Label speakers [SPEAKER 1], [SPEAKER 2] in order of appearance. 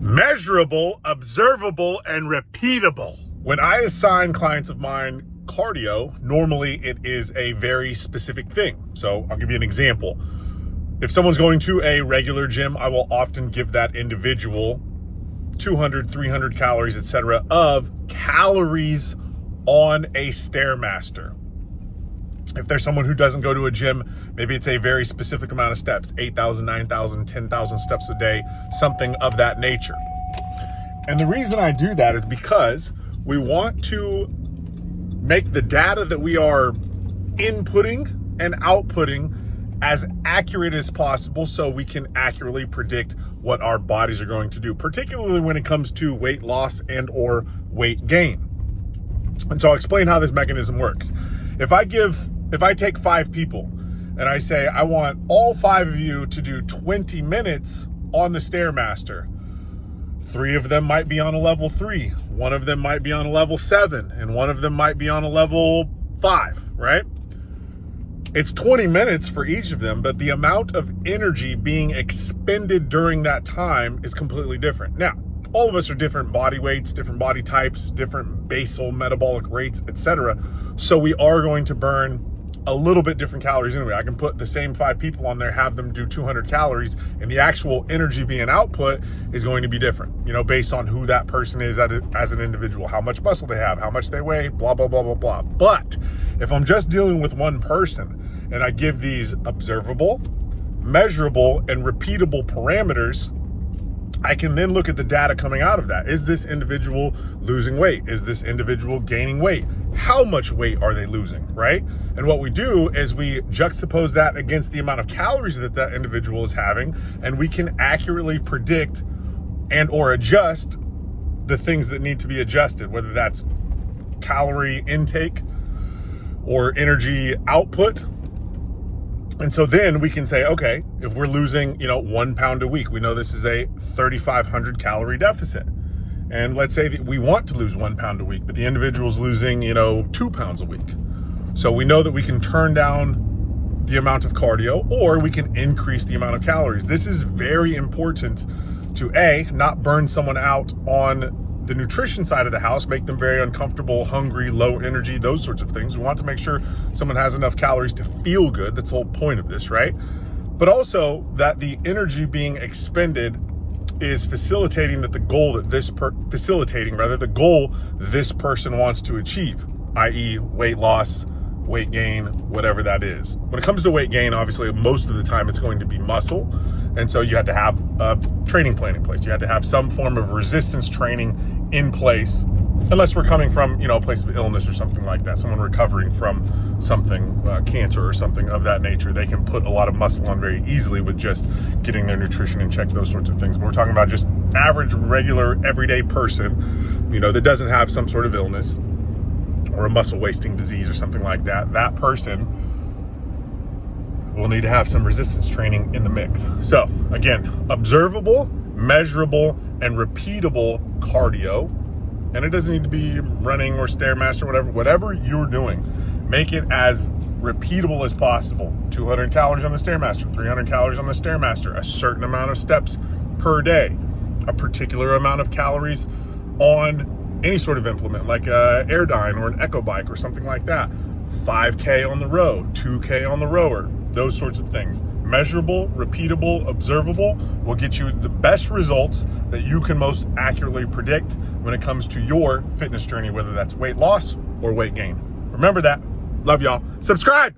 [SPEAKER 1] Measurable, observable, and repeatable. When I assign clients of mine cardio, normally it is a very specific thing. So I'll give you an example. If someone's going to a regular gym, I will often give that individual 200, 300 calories, etc. of calories on a Stairmaster. If there's someone who doesn't go to a gym, maybe it's a very specific amount of steps, 8,000, 9,000, 10,000 steps a day, something of that nature. And the reason I do that is because we want to make the data that we are inputting and outputting as accurate as possible so we can accurately predict what our bodies are going to do, particularly when it comes to weight loss and or weight gain. And so I'll explain how this mechanism works. If I take 5 people and I say, I want all 5 of you to do 20 minutes on the Stairmaster, 3 of them might be on a level 3, 1 of them might be on a level 7, and 1 of them might be on a level 5, right? It's 20 minutes for each of them, but the amount of energy being expended during that time is completely different. Now, all of us are different body weights, different body types, different basal metabolic rates, etc. So we are going to burn a little bit different calories anyway. I can put the same 5 people on there, have them do 200 calories, and the actual energy being output is going to be different, based on who that person is as an individual, how much muscle they have, how much they weigh, blah, blah, blah, blah, blah. But if I'm just dealing with one person and I give these observable, measurable, and repeatable parameters, I can then look at the data coming out of that. Is this individual losing weight? Is this individual gaining weight? How much weight are they losing, right? And what we do is we juxtapose that against the amount of calories that that individual is having, and we can accurately predict and or adjust the things that need to be adjusted, whether that's calorie intake or energy output. And so then we can say, okay, if we're losing, 1 pound a week, we know this is a 3,500 calorie deficit. And let's say that we want to lose 1 pound a week, but the individual's losing, 2 pounds a week. So we know that we can turn down the amount of cardio, or we can increase the amount of calories. This is very important to not burn someone out on the nutrition side of the house, make them very uncomfortable, hungry, low energy, those sorts of things. We want to make sure someone has enough calories to feel good. That's the whole point of this, right? But also that the energy being expended is facilitating the goal this person wants to achieve, i.e. weight loss, weight gain, whatever that is. When it comes to weight gain, obviously most of the time it's going to be muscle. And so you have to have a training plan in place. You have to have some form of resistance training in place, unless we're coming from, a place of illness or something like that. Someone recovering from something, cancer or something of that nature. They can put a lot of muscle on very easily with just getting their nutrition in check, those sorts of things. But we're talking about just average, regular, everyday person, that doesn't have some sort of illness or a muscle wasting disease or something like that. That person will need to have some resistance training in the mix. So again, observable, measurable, and repeatable cardio. And it doesn't need to be running or Stairmaster, whatever you're doing, make it as repeatable as possible. 200 calories on the Stairmaster, 300 calories on the Stairmaster, a certain amount of steps per day, a particular amount of calories on any sort of implement like a Airdyne or an Echo bike or something like that. 5K on the row, 2K on the rower, those sorts of things. Measurable, repeatable, observable will get you the best results that you can most accurately predict when it comes to your fitness journey, whether that's weight loss or weight gain. Remember that. Love y'all. Subscribe.